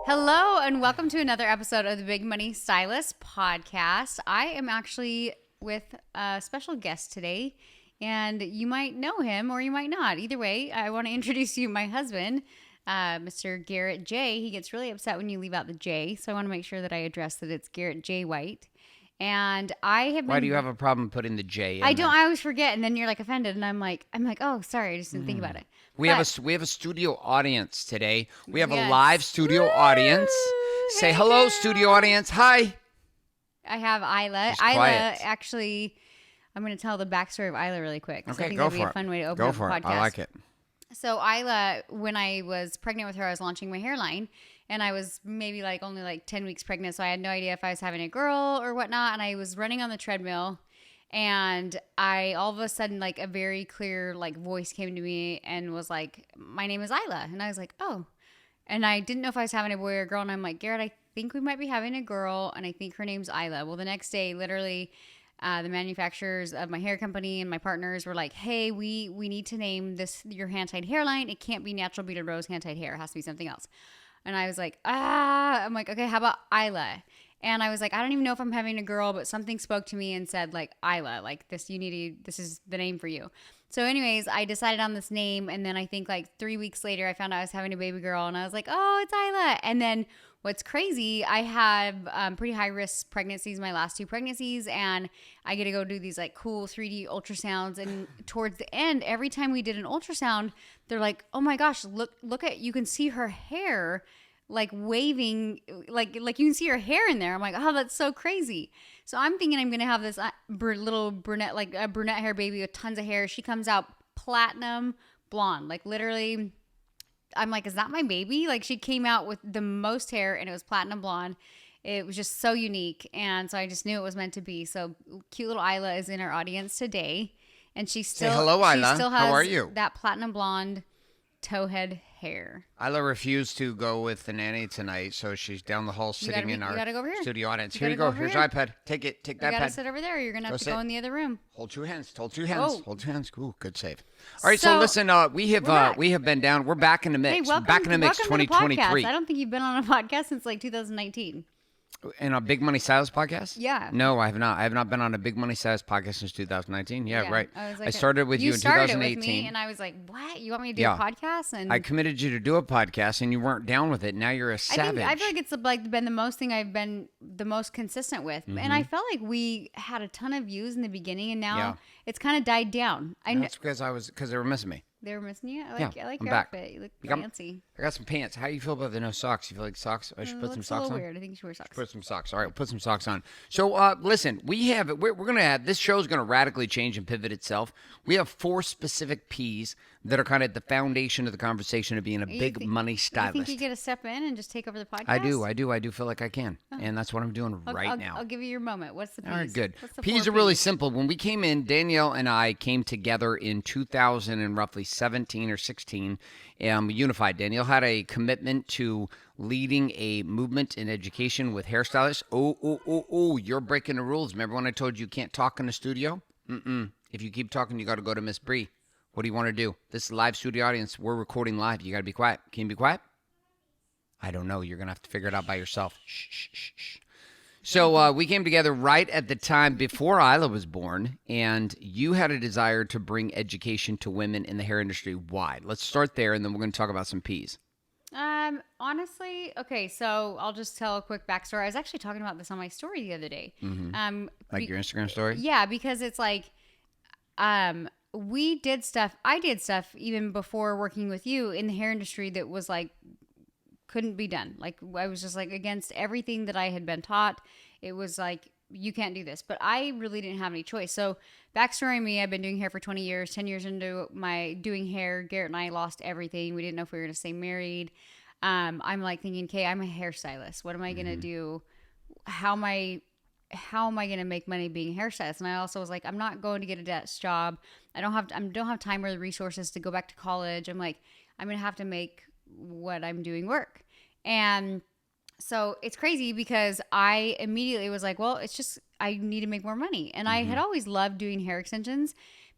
Hello and welcome to another episode of the Big Money Stylist Podcast. I am actually with a special guest today, and you might know him or you might not. Either way, I want to introduce you my husband, Mr. Garrett J. He gets really upset when you leave out the J, so I want to make sure that I address that it's Garrett J. White. And I have been... Why do you have a problem putting the J in I don't. there? I always forget, and then you're like offended, and I'm like, oh, sorry, I just didn't think about it. We have a studio audience today. We have a live studio Woo! audience. Say Hey, hello, girl. studio audience. Hi. I have Isla. She's Isla, quiet. actually, I'm going to tell the backstory of Isla really quick. So I Okay, think go that'd be for a it. fun way to open Go up for the it. podcast. I like it. So Isla, when I was pregnant with her, I was launching my hairline, and I was maybe only 10 weeks pregnant, so I had no idea if I was having a girl or whatnot, and I was running on the treadmill, and I all of a sudden a very clear voice came to me and was like, my name is Isla, and I was like, oh, and I didn't know if I was having a boy or a girl, and I'm like, Garrett, I think we might be having a girl, and I think her name's Isla. Well, the next day, literally, the manufacturers of my hair company and my partners were like, hey, we need to name this your hand-tied hairline. It can't be natural beaded rose hand-tied hair. It has to be something else. And I was like, I'm like, okay, how about Isla? And I was like, I don't even know if I'm having a girl, but something spoke to me and said Isla, this is the name for you. So anyways, I decided on this name, and then I think 3 weeks later, I found out I was having a baby girl, and I was like, oh, it's Isla. And then what's crazy, I have pretty high risk pregnancies, my last 2 pregnancies, and I get to go do these cool 3D ultrasounds. And towards the end, every time we did an ultrasound, they're like, oh my gosh, look at, you can see her hair waving, like you can see her hair in there. I'm like, oh, that's so crazy. So I'm thinking I'm gonna have this little brunette, a brunette hair baby with tons of hair. She comes out platinum blonde, literally. I'm like, is that my baby? She came out with the most hair, and it was platinum blonde. It was just so unique, and so I just knew it was meant to be. So cute little Isla is in our audience today, and she still Say hello, Isla. She still has How are you? That platinum blonde towhead hair. Isla refused to go with the nanny tonight, so she's down the hall sitting in our gotta go over here. studio audience. You Here you gotta go. go over Here's here. iPad. Take it. Take You that gotta pad. sit over there. Or you're gonna have to sit. go in the other room. Hold 2 hands. Hold 2 hands. Oh. Hold 2 hands. Ooh, good save. All right, so listen, we have been down. We're back in the mix. Hey, welcome, back in the mix. welcome to the podcast. 2023. I don't think you've been on a podcast since 2019. In a Big Money Stylist podcast? Yeah. No, I have not. I have not been on a Big Money Stylist podcast since 2019. Yeah, right. I started with you in started 2018. It with me, and I was like, what? You want me to do a podcast? And I committed you to do a podcast, and you weren't down with it. Now you're a savage. I feel like it's been the most thing I've been the most consistent with. Mm-hmm. And I felt like we had a ton of views in the beginning, and now it's kind of died down. That's because they were missing me. They were missing you? I like I'm your back. outfit. You look got- fancy. I got some pants. How do you feel about the no socks? You feel like socks? I should put some Looks a socks little on. weird. I think you should wear socks. Put some socks. All right, we'll put some socks on. So, listen, we're going to have, this show is going to radically change and pivot itself. We have 4 specific P's that are kind of the foundation of the conversation of being a big money stylist. You think you get to step in and just take over the podcast? I do feel like I can. And that's what I'm doing now. I'll give you your moment. What's the P's? All right, good. What's the P's 4 are really simple. When we came in, Danielle and I came together in 2000 and roughly 17 or 16, unified. Danielle had a commitment to leading a movement in education with hairstylists. Oh, you're breaking the rules. Remember when I told you can't talk in the studio? If you keep talking, you got to go to Miss Bree. What do you want to do? This is a live studio audience. We're recording live. You got to be quiet. Can you be quiet? I don't know. You're going to have to figure it out by yourself. Shh. So we came together right at the time before Isla was born, and you had a desire to bring education to women in the hair industry. Why? Let's start there, and then we're going to talk about some P's. Honestly, okay, so I'll just tell a quick backstory. I was actually talking about this on my story the other day. Like your Instagram story? Yeah, because it's we did stuff. I did stuff even before working with you in the hair industry that was couldn't be done. I was just against everything that I had been taught. It was you can't do this. But I really didn't have any choice. So backstory me, I've been doing hair for 20 years, 10 years into my doing hair. Garrett and I lost everything. We didn't know if we were going to stay married. I'm thinking, okay, I'm a hairstylist. What am I going to do? How am I going to make money being a hairstylist? And I also was I'm not going to get a desk job. I don't have time or the resources to go back to college. I'm going to have to make what I'm doing work. And so it's crazy because I immediately was well, it's just, I need to make more money. And I had always loved doing hair extensions,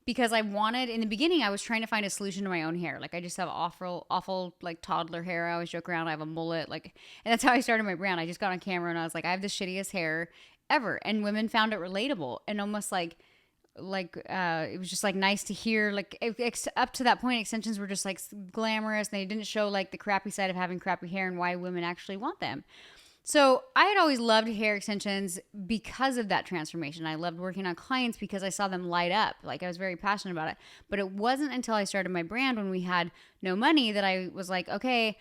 because I wanted, in the beginning, I was trying to find a solution to my own hair. Like, I just have awful, like, toddler hair. I always joke around. I have a mullet. Like, and that's how I started my brand. I just got on camera and I was like, I have the shittiest hair ever. And women found it relatable and almost like it was just like nice to hear. Like, up to that point, extensions were just like glamorous. And they didn't show like the crappy side of having crappy hair and why women actually want them. So I had always loved hair extensions because of that transformation. I loved working on clients because I saw them light up. Like, I was very passionate about it. But it wasn't until I started my brand when we had no money that I was like, okay,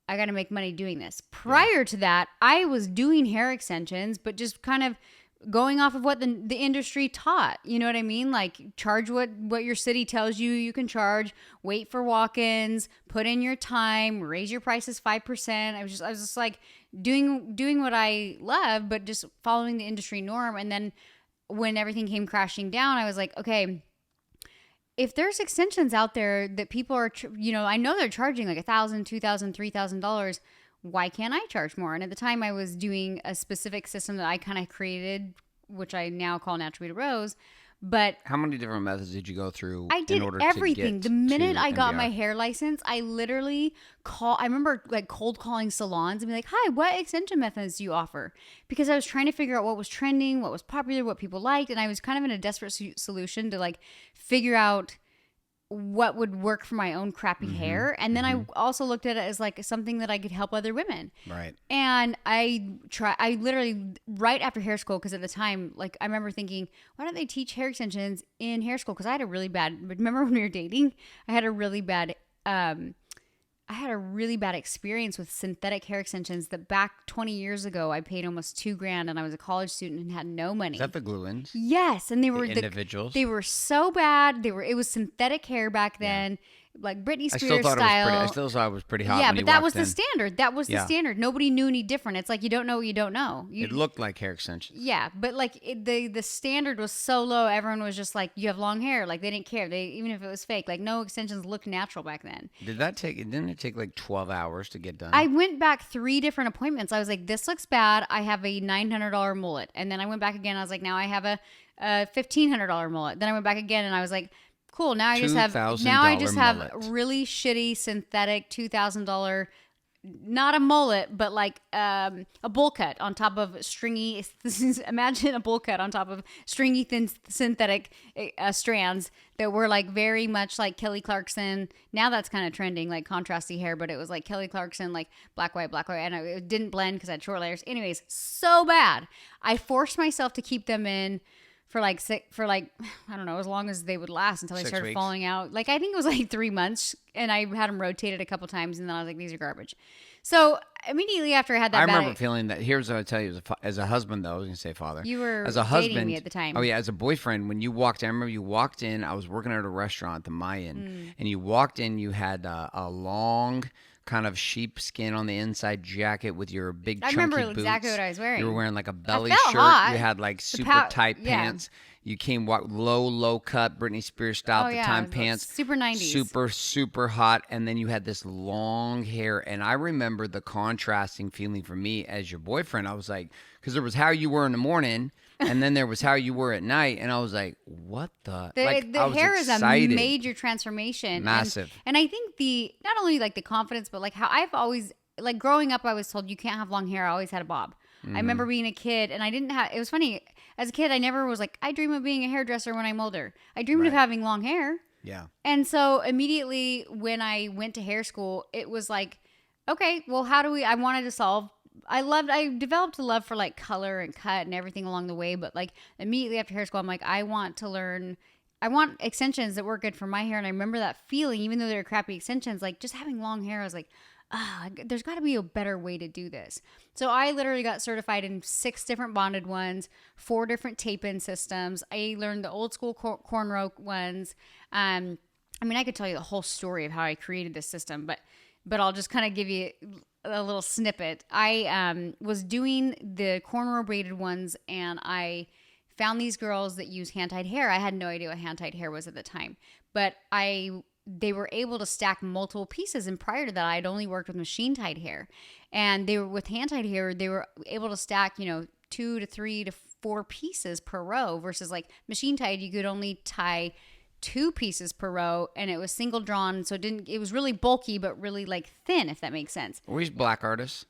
I got to make money doing this. Prior to that, I was doing hair extensions, but just kind of going off of what the industry taught. You know what I mean? Like, charge what your city tells you can charge, wait for walk-ins, put in your time, raise your prices 5%. I was just like doing what I love, but just following the industry norm. And then when everything came crashing down, I was like, okay, if there's extensions out there that people are, I know they're charging like $1,000, $2,000, $3,000. Why can't I charge more? And at the time I was doing a specific system that I kind of created, which I now call Natural Beauty Rose. But how many different methods did you go through? I did in order everything. To get the minute I got NBR? my hair license, I literally I remember like cold calling salons and be like, hi, what extension methods do you offer? Because I was trying to figure out what was trending, what was popular, what people liked. And I was kind of in a desperate solution to like figure out what would work for my own crappy hair. And then I also looked at it as like something that I could help other women. Right. And I literally right after hair school, because at the time, like, I remember thinking, why don't they teach hair extensions in hair school? Because I had a really bad, remember when we were dating, I had a really bad experience with synthetic hair extensions that back 20 years ago, I paid almost $2,000 and I was a college student and had no money. Is that the glue-ins? Yes. And they were individuals. They were so bad. It was synthetic hair back then. Like Britney Spears style. I still thought it was pretty hot. Yeah, when but you that was walked in. the standard. That was the standard. Nobody knew any different. It's like you don't know what you don't know. It looked like hair extensions. Yeah, but like the standard was so low. Everyone was just like, you have long hair. Like, they didn't care. Even if it was fake. Like, no extensions looked natural back then. Didn't it take like 12 hours to get done? I went back 3 different appointments. I was like, this looks bad. I have a $900 mullet. And then I went back again. I was like, now I have a $1,500 mullet. Then I went back again and I was like, cool. Now I just have mullet. Really shitty synthetic $2,000, not a mullet, but like a bowl cut on top of stringy. Imagine a bowl cut on top of stringy thin synthetic strands that were like very much like Kelly Clarkson. Now that's kind of trending, like contrasty hair, but it was like Kelly Clarkson, like black, white, and it didn't blend because I had short layers. Anyways, so bad. I forced myself to keep them in for I don't know, as long as they would last until they 6 started weeks. falling out. Like, I think it was like 3 months, and I had them rotated a couple times, and then I was like, these are garbage. So immediately after I had that, I remember feeling that. Here's what I tell you: as a husband, though, I was gonna say father. You were as a husband, dating me at the time. Oh yeah, as a boyfriend, when you walked in, I remember you walked in. I was working at a restaurant, the Mayan, and you walked in. You had a long, kind of sheepskin on the inside jacket with your big chunky remember boots. exactly what I was wearing. You were wearing like a belly felt shirt. hot. You had like super tight pants. You came low cut Britney Spears style at the time pants. Super 90s. Super hot. And then you had this long hair. And I remember the contrasting feeling for me as your boyfriend. I was like, because there was how you were in the morning and then there was how you were at night. And I was like, what the? The hair is a major transformation. Massive. And I think not only like the confidence, but like how I've always, like growing up, I was told you can't have long hair. I always had a bob. I remember being a kid and I didn't have, it was funny. As a kid, I never was like, I dream of being a hairdresser when I'm older. I dreamed of having long hair. Yeah. And so immediately when I went to hair school, it was like, okay, well, I developed a love for like color and cut and everything along the way. But like immediately after hair school, I'm like, I want extensions that work good for my hair. And I remember that feeling, even though they were crappy extensions, like just having long hair, I was like, there's got to be a better way to do this. So I literally got certified in 6 different bonded ones, 4 different tape-in systems. I learned the old school cornrow ones. I mean, I could tell you the whole story of how I created this system, but I'll just kind of give you a little snippet. I was doing the cornrow braided ones, and I found these girls that use hand-tied hair. I had no idea what hand-tied hair was at the time, but they were able to stack multiple pieces. And prior to that, I'd only worked with machine tied hair, and with hand tied hair, they were able to stack, 2 to 3 to 4 pieces per row versus like machine tied. You could only tie 2 pieces per row, and it was single drawn, so it was really bulky but really like thin, if that makes sense. Were these black artists?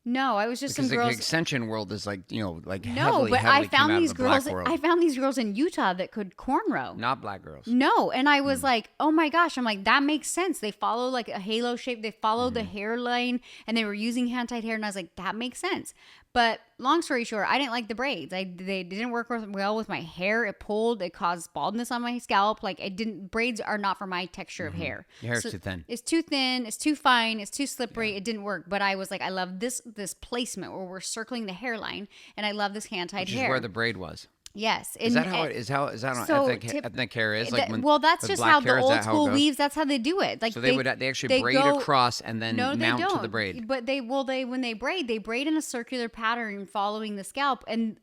No, I was just Because some girls. the extension world is like, like No, but heavily I found came out these of the black girls. world. I found these girls in Utah that could cornrow. Not black girls. No, and I was like, oh my gosh, I'm like, that makes sense. They follow like a halo shape. They follow the hairline, and they were using hand-tied hair, and I was like, that makes sense. But long story short, I didn't like the braids. They didn't work well with my hair. It pulled. It caused baldness on my scalp. Like it didn't. Braids are not for my texture of hair. Your hair's too thin. It's too thin. It's too fine. It's too slippery. It didn't work. But I was like, I love this placement where we're circling the hairline, and I love this hand-tied hair. Which is where the braid was. Yes. Is that how it is? How is that on so ethnic hair is? Like that's just how the old school weaves. That's how they do it. Like so they actually braid across and then mount to the braid. But when they braid in a circular pattern following the scalp, and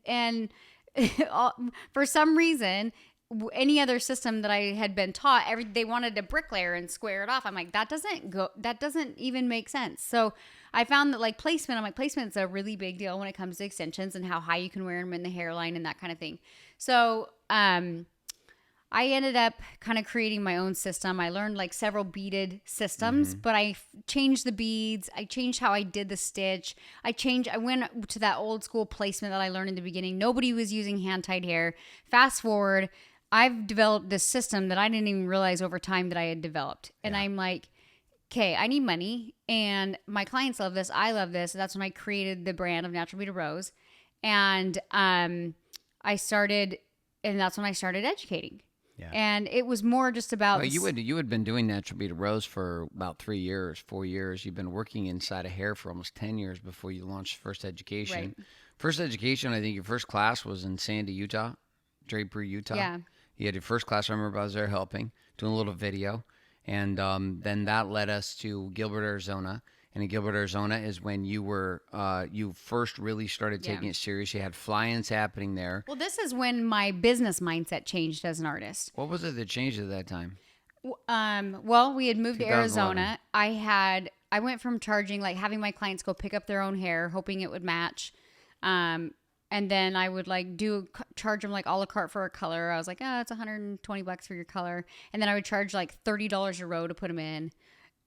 for some reason, any other system that I had been taught, they wanted to bricklayer and square it off. I'm like, that doesn't even make sense. So I found that like placement, I'm like, placement's a really big deal when it comes to extensions and how high you can wear them in the hairline and that kind of thing. So I ended up kind of creating my own system. I learned like several beaded systems, but I changed the beads. I changed how I did the stitch. I went to that old school placement that I learned in the beginning. Nobody was using hand-tied hair. Fast forward, I've developed this system that I didn't even realize over time that I had developed. And I'm like, okay, I need money, and my clients love this. I love this. That's when I created the brand of Natural Beauty Rose. And that's when I started educating. Yeah. And it was more just about... Well, you had been doing Natural Beauty Rose for about 3 years, 4 years. You've been working inside of hair for almost 10 years before you launched First Education. Right. First Education, I think your first class was in Sandy, Utah, Draper, Utah. Yeah. You had your first class. I remember I was there helping, doing a little video. And then that led us to Gilbert, Arizona. And in Gilbert, Arizona is when you were you first really started taking it serious. You had fly-ins happening there. Well, this is when my business mindset changed as an artist. What was it that changed at that time? Well, we had moved to Arizona. I went from charging, like having my clients go pick up their own hair, hoping it would match. And then I would like charge them like a la carte for a color. I was like, it's $120 for your color. And then I would charge like $30 a row to put them in.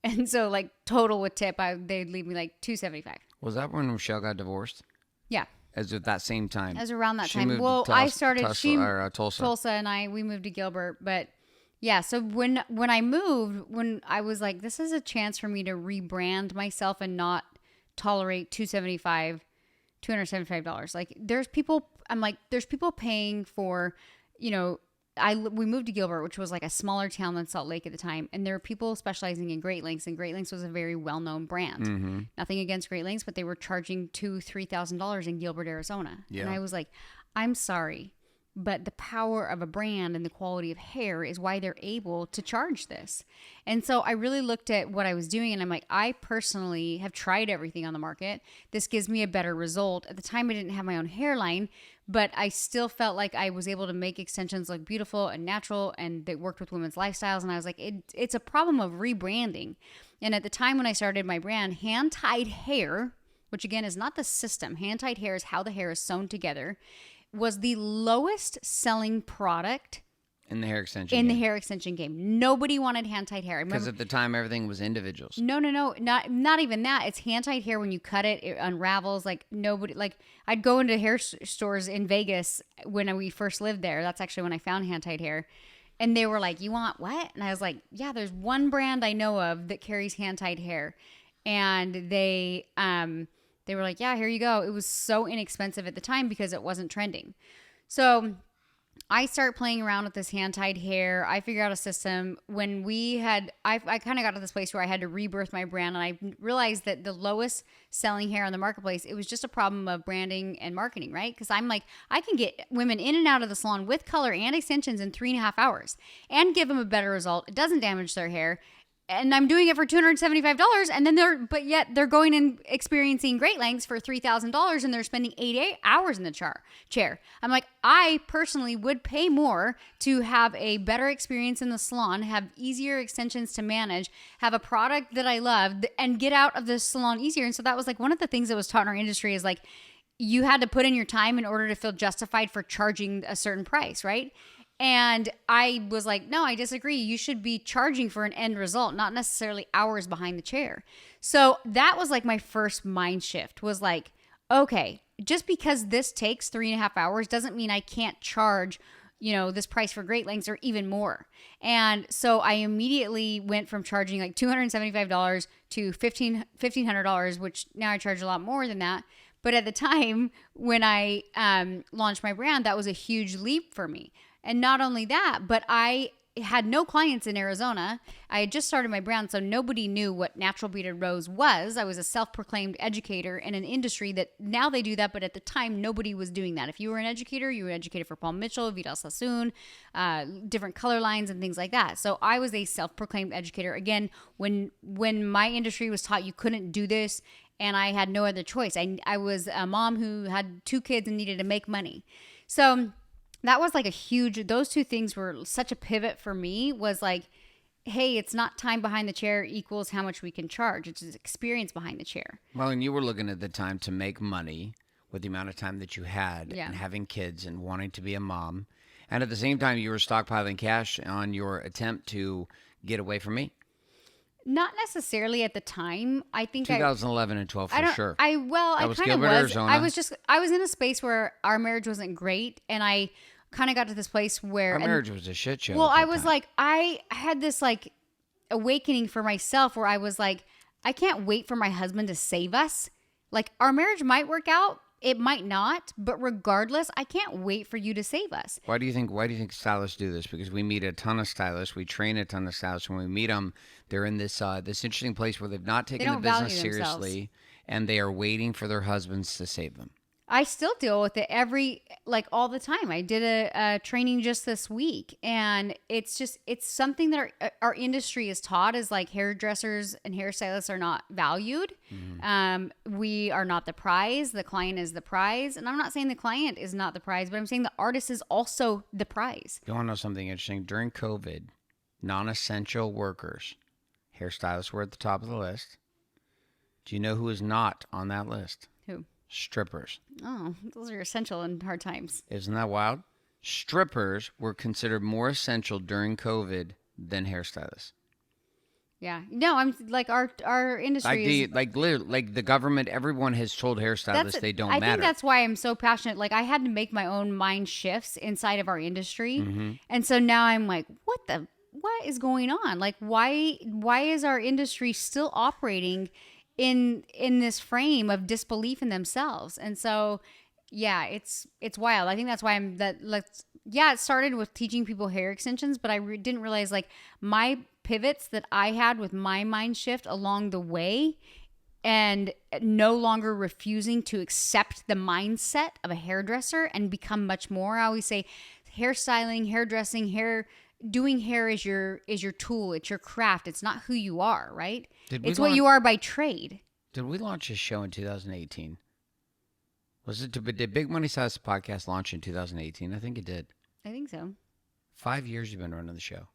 And so like total with tip, they'd leave me like $275. Was that when Michelle got divorced? Yeah. As at that same time? As around that time. Well, I started, Tulsa and we moved to Gilbert. But yeah, so when I moved, when I was like, this is a chance for me to rebrand myself and not tolerate $275. Like there's people paying for, we moved to Gilbert, which was like a smaller town than Salt Lake at the time. And there were people specializing in Great Lengths, and Great Lengths was a very well-known brand. Mm-hmm. Nothing against Great Lengths, but they were charging $2,000-$3,000 in Gilbert, Arizona. Yeah. And I was like, I'm sorry, but the power of a brand and the quality of hair is why they're able to charge this. And so I really looked at what I was doing, and I'm like, I personally have tried everything on the market. This gives me a better result. At the time, I didn't have my own hairline, but I still felt like I was able to make extensions look beautiful and natural, and they worked with women's lifestyles. And I was like, it's a problem of rebranding. And at the time when I started my brand, hand-tied hair, which again is not the system, hand-tied hair is how the hair is sewn together, was the lowest selling product in the hair extension game. Nobody wanted hand-tied hair. Because at the time, everything was individuals. No. Not even that. It's hand-tied hair. When you cut it, it unravels. Like nobody, like I'd go into hair stores in Vegas when we first lived there. That's actually when I found hand-tied hair. And they were like, you want what? And I was like, yeah, there's one brand I know of that carries hand-tied hair. And they were like, yeah, here you go. It was so inexpensive at the time because it wasn't trending. So I start playing around with this hand-tied hair. I figure out a system. When I kind of got to this place where I had to rebirth my brand, and I realized that the lowest selling hair on the marketplace, it was just a problem of branding and marketing, right? Because I'm like, I can get women in and out of the salon with color and extensions in 3.5 hours and give them a better result. It doesn't damage their hair. And I'm doing it for $275, and then they're going and experiencing Great Lengths for $3,000, and they're spending 8 hours in the chair. I'm like, I personally would pay more to have a better experience in the salon, have easier extensions to manage, have a product that I love, and get out of the salon easier. And so that was like one of the things that was taught in our industry is like, you had to put in your time in order to feel justified for charging a certain price, right? And I was like, no, I disagree. You should be charging for an end result, not necessarily hours behind the chair. So that was like my first mind shift, was like, okay, just because this takes 3.5 hours doesn't mean I can't charge, this price for great lengths or even more. And so I immediately went from charging like $275 to $1,500, which now I charge a lot more than that. But at the time when I launched my brand, that was a huge leap for me. And not only that, but I had no clients in Arizona. I had just started my brand, so nobody knew what natural beaded rose was. I was a self-proclaimed educator in an industry that now they do that, but at the time, nobody was doing that. If you were an educator, you were educated for Paul Mitchell, Vidal Sassoon, different color lines and things like that. So I was a self-proclaimed educator. Again, when my industry was taught you couldn't do this, and I had no other choice. I was a mom who had 2 kids and needed to make money. So that was like those 2 things were such a pivot for me, was like, hey, it's not time behind the chair equals how much we can charge. It's just experience behind the chair. Well, and you were looking at the time to make money with the amount of time that you had Yeah. and having kids and wanting to be a mom. And at the same time, you were stockpiling cash on your attempt to get away from me. Not necessarily at the time. I think 2011 and 12 for sure. I was kind of Gilbert, was. Arizona. I was in a space where our marriage wasn't great, and I kind of got to this place where Our marriage was a shit show. Well, at that I was time. like, I had this like awakening for myself where I was like, I can't wait for my husband to save us. Like, our marriage might work out, it might not, but regardless, I can't wait for you to save us. Why do you think stylists do this? Because we meet a ton of stylists, we train a ton of stylists. When we meet them, they're in this interesting place where they've not taken the business seriously, and they are waiting for their husbands to save them. I still deal with it all the time. I did a training just this week, and it's something that our industry is taught, is like hairdressers and hairstylists are not valued. Mm-hmm. We are not the prize. The client is the prize. And I'm not saying the client is not the prize, but I'm saying the artist is also the prize. You want to know something interesting? During COVID, non-essential workers, hairstylists were at the top of the list. Do you know who is not on that list? Who? Strippers. Oh, those are essential in hard times. Isn't that wild? Strippers were considered more essential during COVID than hairstylists. Yeah. No, I'm like our industry like the government, everyone has told hairstylists they don't matter. I think that's why I'm so passionate. Like, I had to make my own mind shifts inside of our industry. Mm-hmm. And so now I'm like, what is going on? Like, why is our industry still operating in this frame of disbelief in themselves? And so, yeah, it's wild. I think that's why it started with teaching people hair extensions, but I didn't realize like my pivots that I had with my mind shift along the way, and no longer refusing to accept the mindset of a hairdresser and become much more. I always say hairstyling, hairdressing, doing hair is your tool. It's your craft. It's not who you are, right? It's what you are by trade. Did we launch a show in 2018? Did Big Money Size Podcast launch in 2018? I think it did. I think so. 5 years you've been running the show.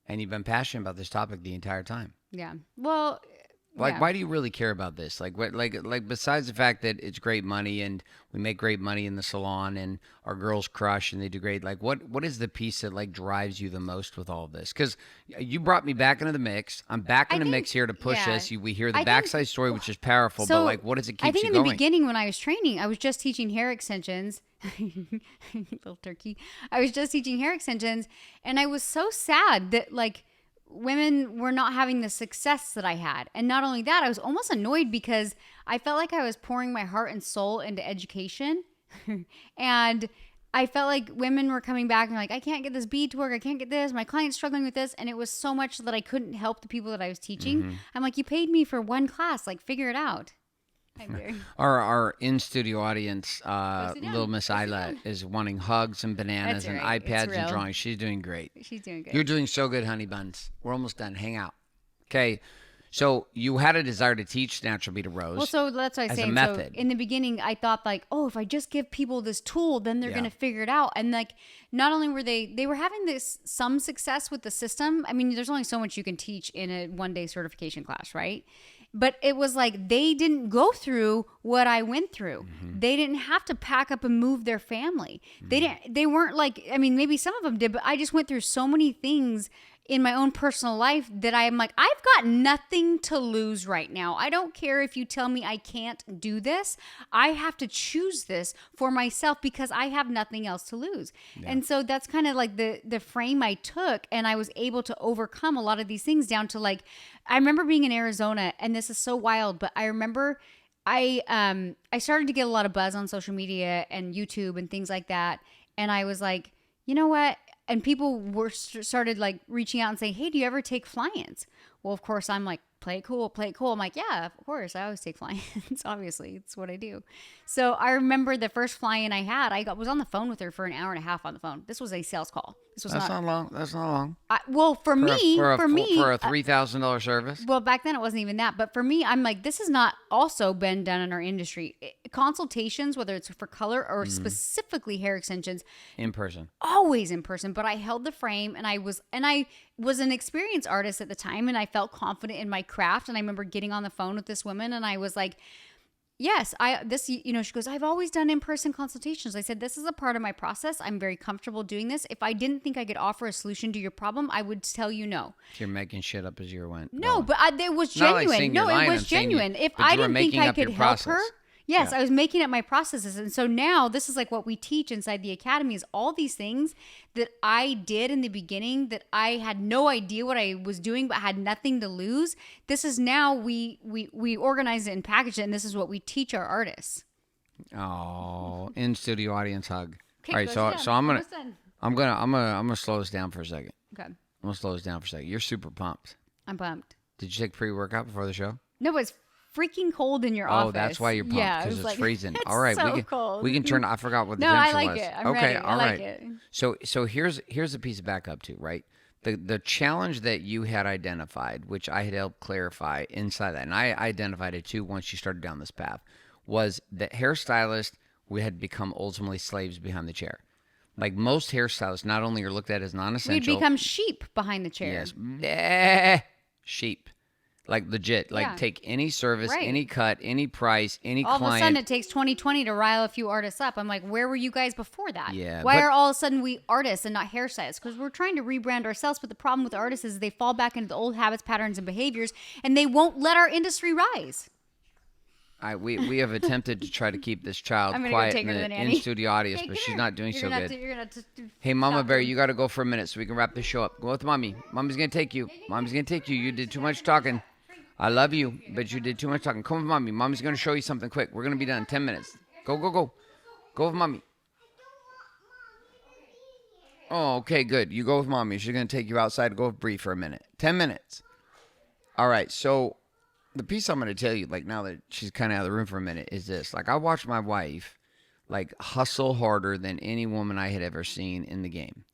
And you've been passionate about this topic the entire time. Yeah. Well, why do you really care about this? Like, what? Like besides the fact that it's great money and we make great money in the salon and our girls crush and they do great. Like, what is the piece that like drives you the most with all of this? Because you brought me back into the mix. I'm back in the mix here to push us. We hear the backside story, which is powerful. But like, what does it keep you going? I think in the beginning when I was training, I was just teaching hair extensions. Little turkey. I was just teaching hair extensions, and I was so sad that like women were not having the success that I had. And not only that, I was almost annoyed because I felt like I was pouring my heart and soul into education. And I felt like women were coming back and like, I can't get this bead to work. I can't get this. My client's struggling with this. And it was so much that I couldn't help the people that I was teaching. Mm-hmm. I'm like, you paid me for one class. Like, figure it out. Our in-studio audience, little Miss Isla, is wanting hugs and bananas and iPads and drawings. She's doing great. She's doing good. You're doing so good, honey buns. We're almost done. Hang out. Okay. So you had a desire to teach natural beaded rose. Well, so that's what I was saying. A method. So in the beginning, I thought like, oh, if I just give people this tool, then they're going to figure it out. And like, not only were they were having some success with the system. I mean, there's only so much you can teach in a one-day certification class, right? But it was like they didn't go through what I went through. They didn't have to pack up and move their family. They weren't like, I mean, maybe some of them did, but I just went through so many things in my own personal life that I'm like, I've got nothing to lose right now. I don't care if you tell me I can't do this. I have to choose this for myself because I have nothing else to lose. Yeah. And so that's kind of like the frame I took, and I was able to overcome a lot of these things down to like, I remember being in Arizona, and this is so wild, but I remember I started to get a lot of buzz on social media and YouTube and things like that. And I was like, you know what? And people started like reaching out and saying, hey, do you ever take clients? Well, of course, I'm like, play it cool. I'm like, yeah, of course. I always take clients. Obviously, it's what I do. So I remember the first client I had, was on the phone with her for an hour and a half on the phone. This was a sales call. That's not long. That's not long. For me, for a $3,000 service. Well, back then it wasn't even that. But for me, I'm like, this has not also been done in our industry. Consultations, whether it's for color or specifically hair extensions, in person, always in person. But I held the frame, and I was an experienced artist at the time, and I felt confident in my craft. And I remember getting on the phone with this woman, and I was like, yes, she goes, I've always done in-person consultations. I said, this is a part of my process. I'm very comfortable doing this. If I didn't think I could offer a solution to your problem, I would tell you no. So you're making shit up as you went. No, but it was genuine. It was genuine. If I didn't think I could help her, yes, I was making up my processes. And so now this is like what we teach inside the academy is all these things that I did in the beginning that I had no idea what I was doing, but had nothing to lose. This is now we organize it and package it, and this is what we teach our artists. Oh, in studio audience hug. Okay, all right, so I'm gonna slow this down for a second. Okay. I'm gonna slow this down for a second. You're super pumped. I'm pumped. Did you take pre-workout before the show? No, it's freaking cold in your office. Oh, that's why you're pumped, because it's freezing. It's all right, so cold. We can turn. I forgot what the temperature was. No, I like it. I'm ready. All right. Like it. So here's a piece to back up to, right? The challenge that you had identified, which I had helped clarify inside that, and I identified it too once you started down this path, was that hairstylists we had become ultimately slaves behind the chair. Like most hairstylists, not only are looked at as non-essential, we'd become sheep behind the chair. Yes, sheep. Like legit, like take any service, right. any cut, any price, any all client. All of a sudden, it takes 2020 to rile a few artists up. I'm like, where were you guys before that? Yeah. Why are all of a sudden we artists and not hairstylists? Because we're trying to rebrand ourselves, but the problem with artists is they fall back into the old habits, patterns, and behaviors, and they won't let our industry rise. We have attempted to try to keep this child quiet in the in-studio audience, but she's not doing so good. Hey, Mama Bear, you got to go for a minute so we can wrap this show up. Go with Mommy. Mommy's going to take you. Mommy's going to take you. You did too much talking. I love you, but you did too much talking. Come with Mommy. Mommy's going to show you something quick. We're going to be done in 10 minutes. Go. Go with Mommy. Oh, okay, good. You go with Mommy. She's going to take you outside to go with Bree for a minute. 10 minutes. All right, so the piece I'm going to tell you, like now that she's kind of out of the room for a minute, is this. Like I watched my wife, like hustle harder than any woman I had ever seen in the game.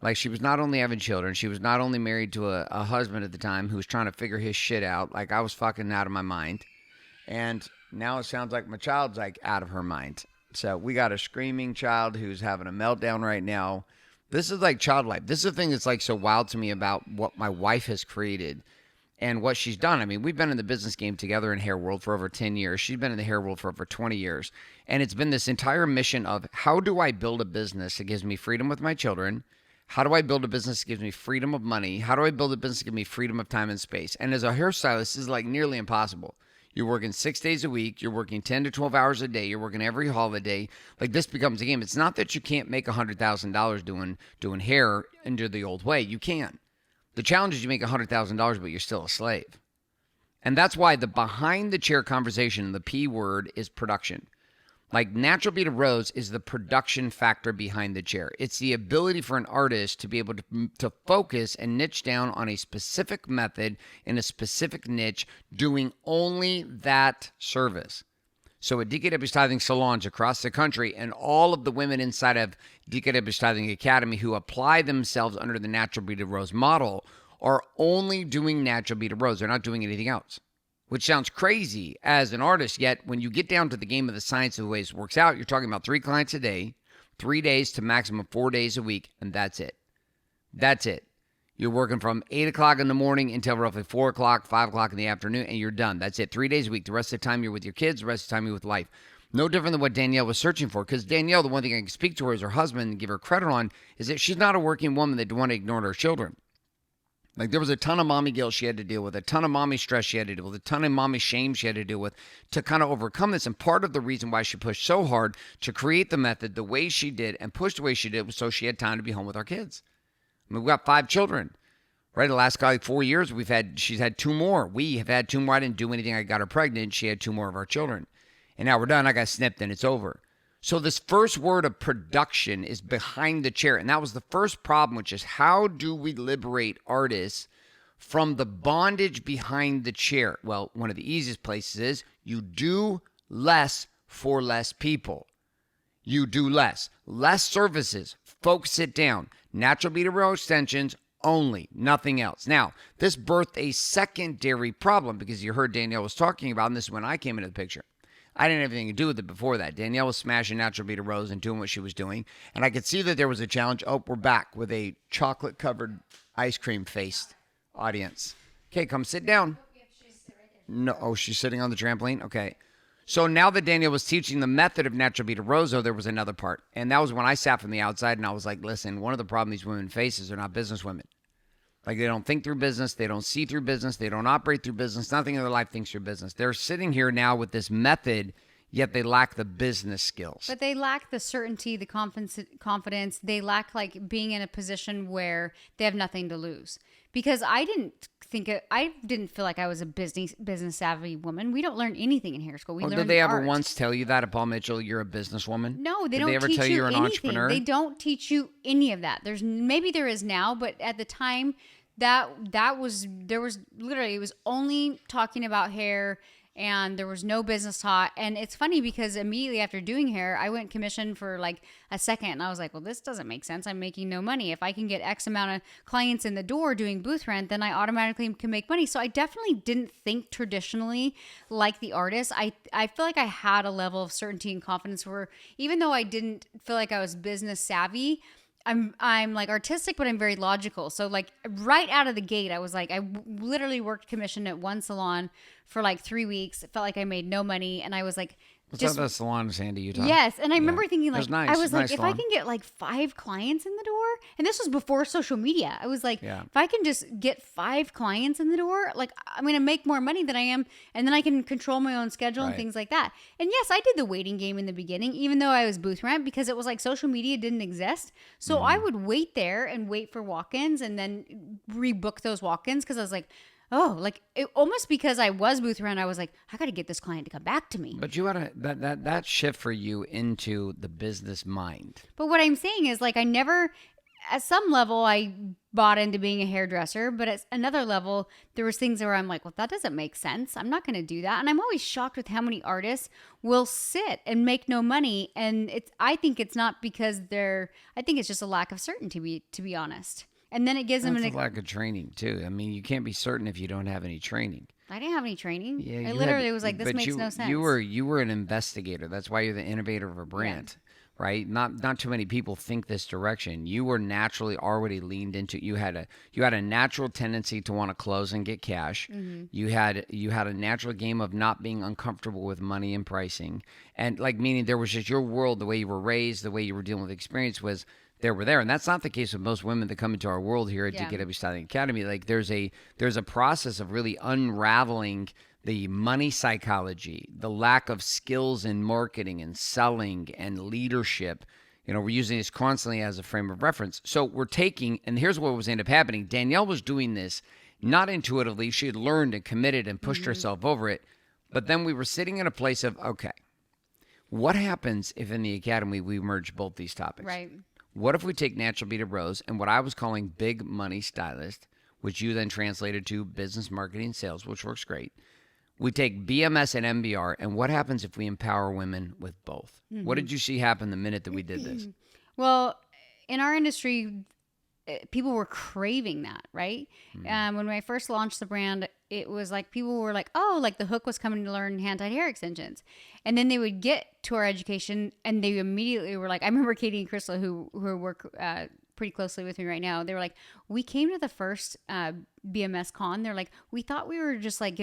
Like she was not only having children, she was not only married to a husband at the time who was trying to figure his shit out. Like I was fucking out of my mind. And now it sounds like my child's like out of her mind. So we got a screaming child who's having a meltdown right now. This is like child life. This is the thing that's like so wild to me about what my wife has created and what she's done. I mean, we've been in the business game together in hair world for over 10 years. She's been in the hair world for over 20 years. And it's been this entire mission of how do I build a business that gives me freedom with my children? How do I build a business that gives me freedom of money? How do I build a business that gives me freedom of time and space? And as a hairstylist, this is like nearly impossible. You're working 6 days a week. You're working 10 to 12 hours a day. You're working every holiday. Like this becomes a game. It's not that you can't make $100,000 doing hair under the old way. You can. The challenge is you make $100,000, but you're still a slave. And that's why the behind the chair conversation, the P word, is production. Like natural beauty rose is the production factor behind the chair. It's the ability for an artist to be able to focus and niche down on a specific method in a specific niche, doing only that service. So at DKW Styling salons across the country and all of the women inside of DKW Styling Academy who apply themselves under the natural beauty rose model are only doing natural beauty rose. They're not doing anything else. Which sounds crazy as an artist, yet when you get down to the game of the science of the way it works out, you're talking about 3 clients a day, 3 days to maximum 4 days a week, and that's it. That's it. You're working from 8 o'clock in the morning until roughly 4 o'clock, 5 o'clock in the afternoon, and you're done. That's it. 3 days a week. The rest of the time, you're with your kids. The rest of the time, you're with life. No different than what Danielle was searching for. Because Danielle, the one thing I can speak to her as her husband and give her credit on is that she's not a working woman that want to ignore her children. Like, there was a ton of mommy guilt she had to deal with, a ton of mommy stress she had to deal with, a ton of mommy shame she had to deal with to kind of overcome this. And part of the reason why she pushed so hard to create the method the way she did and push the way she did was so she had time to be home with our kids. I mean, we've got 5 children, right? The last 4 years, she's had 2 more. We have had 2 more. I didn't do anything. I got her pregnant. She had 2 more of our children. And now we're done. I got snipped and it's over. So this first word of production is behind the chair. And that was the first problem, which is how do we liberate artists from the bondage behind the chair? Well, one of the easiest places is you do less for less people. You do less services, focus it down. Natural bead row extensions only, nothing else. Now, this birthed a secondary problem because you heard Danielle was talking about, and this is when I came into the picture. I didn't have anything to do with it before that. Danielle was smashing natural bead rows and doing what she was doing, and I could see that there was a challenge. Oh, we're back with a chocolate-covered ice cream-faced audience. Okay, come sit down. No, oh, she's sitting on the trampoline? Okay. So now that Danielle was teaching the method of natural bead rows, there was another part. And that was when I sat from the outside and I was like, listen, one of the problems these women face is they're not business women. Like, they don't think through business. They don't see through business. They don't operate through business. Nothing in their life thinks through business. They're sitting here now with this method, yet they lack the business skills. But they lack the certainty, the confidence. They lack, like, being in a position where they have nothing to lose. Because I didn't feel like I was a business savvy woman. We don't learn anything in hair school. We learn did they ever art. once tell you that at Paul Mitchell, you're a businesswoman? No, they did don't they ever teach tell you you're an anything. entrepreneur? They don't teach you any of that. Maybe there is now, but at the time there was literally, it was only talking about hair and there was no business taught. And it's funny because immediately after doing hair, I went commission for like a second and I was like, well, this doesn't make sense. I'm making no money. If I can get X amount of clients in the door doing booth rent, then I automatically can make money. So I definitely didn't think traditionally like the artist. I feel like I had a level of certainty and confidence where even though I didn't feel like I was business savvy, I'm like artistic, but I'm very logical. So like right out of the gate, I was like, I literally worked commission at one salon for like 3 weeks. It felt like I made no money. And I was like, What's that salon in Sandy, Utah? Yes. And I remember thinking like, nice. I was like, Nice if salon. I can get like 5 clients in the door, and this was before social media. I was like, if I can just get 5 clients in the door, like I'm going to make more money than I am. And then I can control my own schedule and things like that. And yes, I did the waiting game in the beginning, even though I was booth rent, because it was like social media didn't exist. So I would wait there and wait for walk-ins and then rebook those walk-ins. Cause I was like, oh, like it, almost because I was booth rent, I was like, I got to get this client to come back to me. But you had that shift for you into the business mind. But what I'm saying is like, I never, at some level, I bought into being a hairdresser, but at another level, there was things where I'm like, well, that doesn't make sense. I'm not going to do that. And I'm always shocked with how many artists will sit and make no money. And I think it's not because I think it's just a lack of certainty, to be honest. And then it gives them a lack of training too. I mean, you can't be certain if you don't have any training. I didn't have any training. Yeah, I literally was like, this makes no sense. You were an investigator. That's why you're the innovator of a brand, right? Not too many people think this direction. You were naturally already leaned into. You had a natural tendency to want to close and get cash. Mm-hmm. You had a natural game of not being uncomfortable with money and pricing, and like meaning there was just your world, the way you were raised, the way you were dealing with experience was. There. And that's not the case with most women that come into our world here at DKW Styling Academy. Like there's a process of really unraveling the money psychology, the lack of skills in marketing and selling and leadership. You know, we're using this constantly as a frame of reference. So we're taking, and here's what was ended up happening. Danielle was doing this not intuitively. She had learned and committed and pushed herself over it. But then we were sitting in a place of, okay, what happens if in the academy we merge both these topics? Right. What if we take natural beaded rows and what I was calling big money stylist, which you then translated to business marketing sales, which works great. We take BMS and MBR, and what happens if we empower women with both? Mm-hmm. What did you see happen the minute that we did this? Well, in our industry, people were craving that, right? Mm-hmm. When I first launched the brand, it was like people were like, oh, like the hook was coming to learn hand-tied hair extensions. And then they would get to our education and they immediately were like, I remember Katie and Crystal who work pretty closely with me right now. They were like, we came to the first BMS con. They're like, we thought we were just like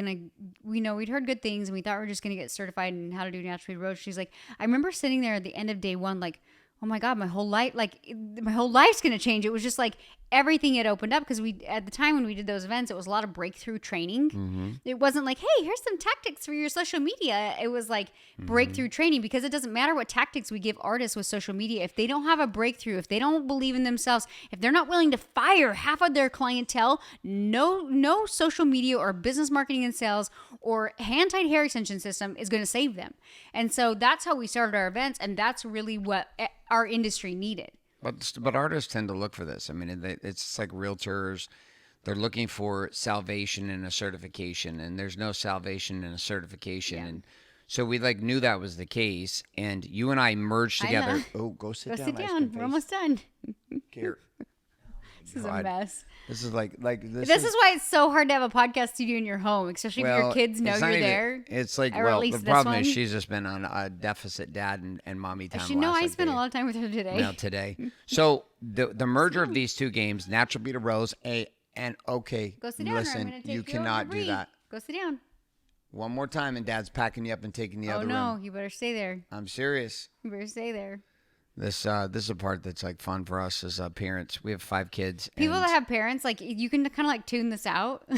we'd heard good things and we thought we were just gonna get certified in how to do natural beauty roads. She's like, I remember sitting there at the end of day one, like, oh my God, my whole life's going to change. It was just like everything had opened up because at the time when we did those events, it was a lot of breakthrough training. Mm-hmm. It wasn't like, hey, here's some tactics for your social media. It was like breakthrough training, because it doesn't matter what tactics we give artists with social media. If they don't have a breakthrough, if they don't believe in themselves, if they're not willing to fire half of their clientele, no social media or business marketing and sales or hand-tied hair extension system is going to save them. And so that's how we started our events, and that's really what our industry needed. But artists tend to look for this. I mean, it's like realtors. They're looking for salvation in a certification, and there's no salvation in a certification. Yeah. And so we knew that was the case, and you and I merged together. Oh, go sit down. We're almost done. Here. This is a mess. This is this is why it's so hard to have a podcast studio in your home, especially if your kids know you're there. It's like, the problem is she's just been on a deficit dad and mommy time. I spent a lot of time with her today. Well, today. So the merger of these two games, Natural Beauty Rose, and okay, go sit down, listen, you cannot do that. Go sit down. One more time, and Dad's packing you up and taking the other room. Oh no, you better stay there. I'm serious. You better stay there. This is a part that's fun for us as parents. We have 5 kids. People that have parents, you can kind of tune this out.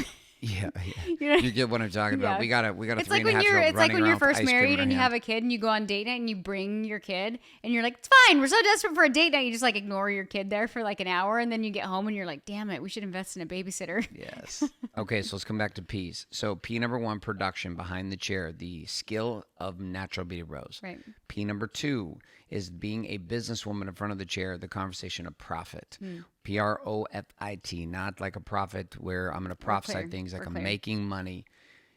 Yeah. You get what I'm talking about. We got a 3.5-year-old. It's like when you're first married and you have a kid and you go on date night and you bring your kid and you're like, it's fine, we're so desperate for a date night. You just ignore your kid there for an hour, and then you get home and you're like, damn it, we should invest in a babysitter. Yes. Okay, so let's come back to P's. So P number 1, production, behind the chair, the skill of Natural Beauty Rose. Right. P number 2 is being a businesswoman in front of the chair, the conversation of profit. Profit, not like a prophet where I'm going to prophesy things, I'm making money.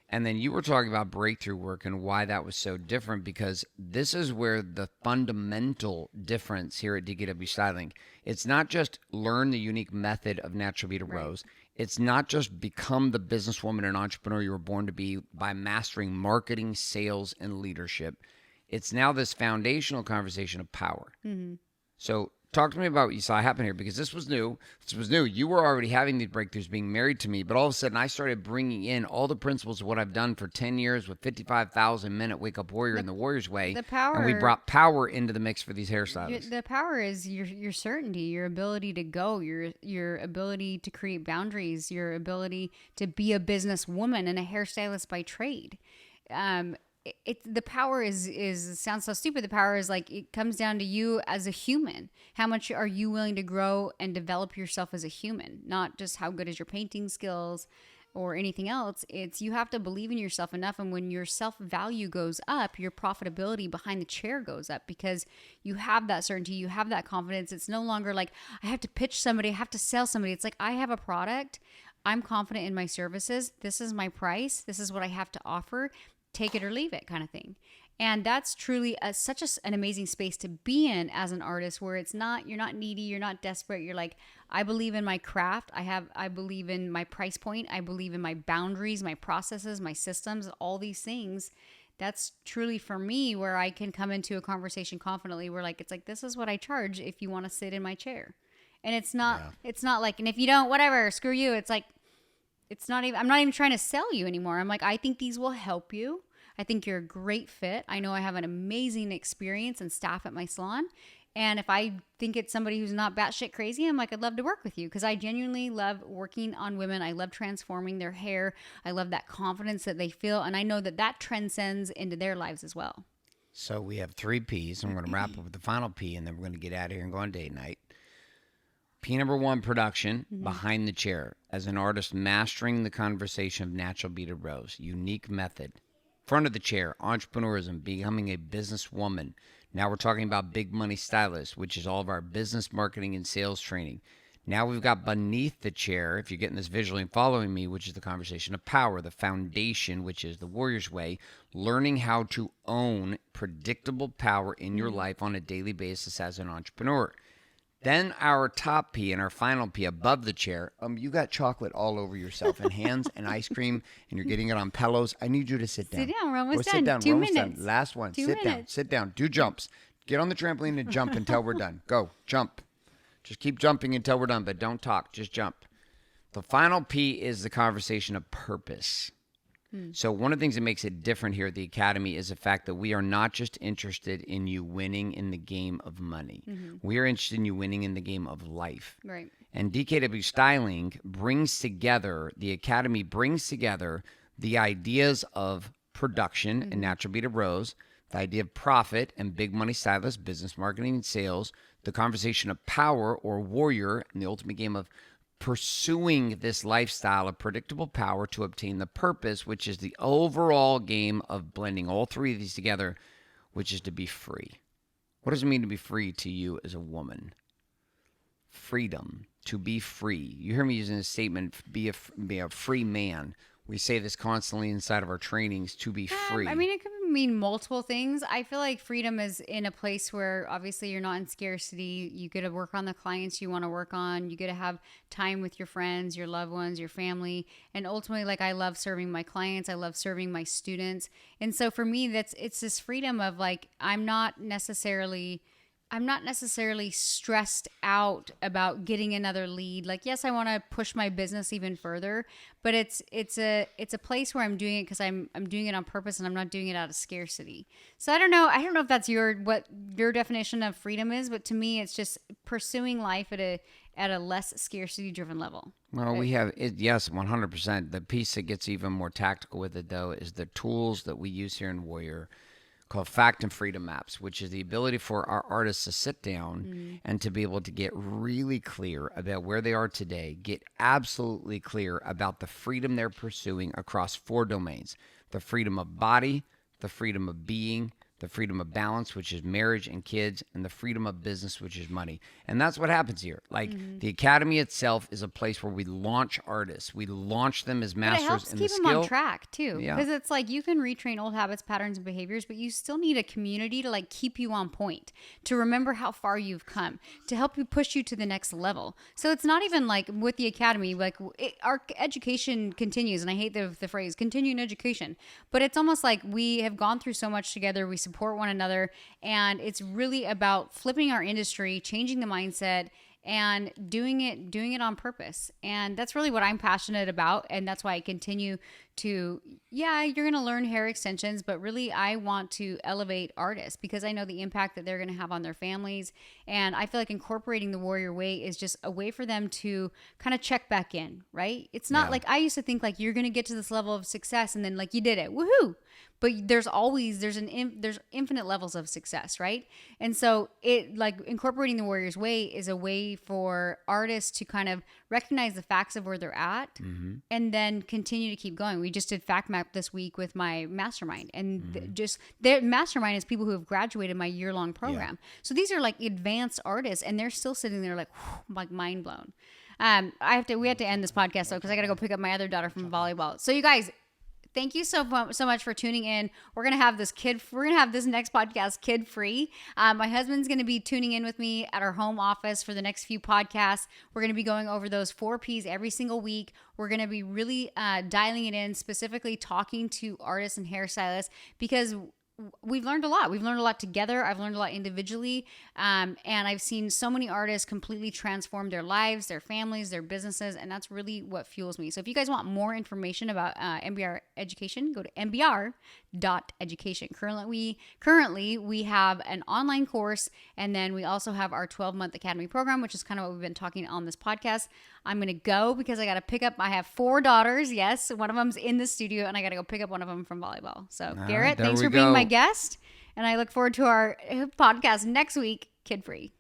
And then you were talking about breakthrough work and why that was so different, because this is where the fundamental difference here at DKW Styling. It's not just learn the unique method of Natural Beauty Rose. It's not just become the businesswoman and entrepreneur you were born to be by mastering marketing, sales, and leadership. It's now this foundational conversation of power. Mm-hmm. So talk to me about what you saw happen here, because this was new. You were already having these breakthroughs, being married to me, but all of a sudden I started bringing in all the principles of what I've done for 10 years with 55,000-minute Wake Up Warrior in the Warrior's Way. The power. And we brought power into the mix for these hairstylists. The power is your certainty, your ability to go, your ability to create boundaries, your ability to be a businesswoman and a hairstylist by trade. The power is sounds so stupid. The power is it comes down to you as a human. How much are you willing to grow and develop yourself as a human? Not just how good is your painting skills or anything else. It's you have to believe in yourself enough. And when your self-value goes up, your profitability behind the chair goes up, because you have that certainty, you have that confidence. It's no longer I have to pitch somebody, I have to sell somebody. It's I have a product. I'm confident in my services. This is my price. This is what I have to offer. Take it or leave it kind of thing. And that's truly such an amazing space to be in as an artist, where you're not needy, you're not desperate. You're I believe in my craft. I believe in my price point. I believe in my boundaries, my processes, my systems, all these things. That's truly for me where I can come into a conversation confidently where this is what I charge if you want to sit in my chair. And it's not and if you don't, whatever, screw you. It's not even, I'm not even trying to sell you anymore. I'm I think these will help you. I think you're a great fit. I know I have an amazing experience and staff at my salon. And if I think it's somebody who's not batshit crazy, I'm I'd love to work with you, because I genuinely love working on women. I love transforming their hair. I love that confidence that they feel. And I know that transcends into their lives as well. So we have 3 P's. I'm going to wrap up with the final P, and then we're going to get out of here and go on date night. P number 1, production, behind the chair. As an artist, mastering the conversation of Natural Beauty Rose, unique method. Front of the chair, entrepreneurism, becoming a businesswoman. Now we're talking about big money stylist, which is all of our business marketing and sales training. Now we've got beneath the chair, if you're getting this visually and following me, which is the conversation of power, the foundation, which is the Warrior's Way, learning how to own predictable power in your life on a daily basis as an entrepreneur. Then our top P and our final P above the chair, you got chocolate all over yourself and hands and ice cream, and you're getting it on pillows. I need you to sit down. Sit down. We're almost done. Sit down. 2 We're minutes. almost done. Last one. 2 Sit minutes. down. Sit down. Do jumps. Get on the trampoline and jump until we're done. Go. Jump. Just keep jumping until we're done, but don't talk. Just jump. The final P is the conversation of purpose. So one of the things that makes it different here at the Academy is the fact that we are not just interested in you winning in the game of money. We are interested in you winning in the game of life. Right. And DKW Styling brings together, the Academy brings together the ideas of production and natural beaded rose, the idea of profit and big money stylist, business marketing and sales, the conversation of power or warrior, and the ultimate game of pursuing this lifestyle of predictable power to obtain the purpose, which is the overall game of blending all three of these together, which is to be free. What does it mean to be free to you as a woman? Freedom, to be free. You hear me using this statement, be a free man. We say this constantly inside of our trainings, to be free. I mean, it could mean multiple things. I feel like freedom is in a place where obviously you're not in scarcity. You get to work on the clients you want to work on. You get to have time with your friends, your loved ones, your family. And ultimately, like, I love serving my clients. I love serving my students. And so for me, it's this freedom of like, I'm not necessarily stressed out about getting another lead. Like, yes, I want to push my business even further, but it's a place where I'm doing it because I'm doing it on purpose and I'm not doing it out of scarcity. So I don't know if that's what your definition of freedom is, but to me, it's just pursuing life at a less scarcity driven level. Well, we have it. Yes, 100%. The piece that gets even more tactical with it, though, is the tools that we use here in Warrior, called Fact and Freedom Maps, which is the ability for our artists to sit down and to be able to get really clear about where they are today, get absolutely clear about the freedom they're pursuing across 4 domains: the freedom of body, the freedom of being, the freedom of balance, which is marriage and kids, and the freedom of business, which is money. And that's what happens here. Like, the Academy itself is a place where we launch artists. We launch them as masters in the skill. But it helps keep them on track, too. Yeah. Because it's like you can retrain old habits, patterns, and behaviors, but you still need a community to like keep you on point, to remember how far you've come, to help you push you to the next level. So it's not even like with the Academy, like our education continues, and I hate the phrase continuing education, but it's almost like we have gone through so much together. We support one another, and it's really about flipping our industry, changing the mindset, and doing it on purpose. And that's really what I'm passionate about, and that's why I continue to, you're going to learn hair extensions, but really I want to elevate artists because I know the impact that they're going to have on their families. And I feel like incorporating the Warrior Way is just a way for them to kind of check back in, right? It's not like I used to think like you're going to get to this level of success and then like you did it, woohoo. But there's infinite levels of success, right? And so it like incorporating the Warrior's Way is a way for artists to kind of recognize the facts of where they're at and then continue to keep going. We just did Fact Map this week with my mastermind, and their mastermind is people who have graduated my year-long program. So these are like advanced artists, and they're still sitting there like mind blown. We have to end this podcast though because I got to go pick up my other daughter from volleyball. So you guys, thank you so much for tuning in. We're gonna have this next podcast kid free. My husband's gonna be tuning in with me at our home office for the next few podcasts. We're gonna be going over those 4 Ps every single week. We're gonna be really dialing it in, specifically talking to artists and hairstylists because we've learned a lot. We've learned a lot together. I've learned a lot individually. And I've seen so many artists completely transform their lives, their families, their businesses. And that's really what fuels me. So if you guys want more information about MBR education, go to mbr.education. Currently, we have an online course. And then we also have our 12-month Academy program, which is kind of what we've been talking on this podcast. I'm going to go because I got to pick up, I have 4 daughters. Yes. One of them's in the studio and I got to go pick up one of them from volleyball. So Garrett, thanks for being my guest. And I look forward to our podcast next week, kid free.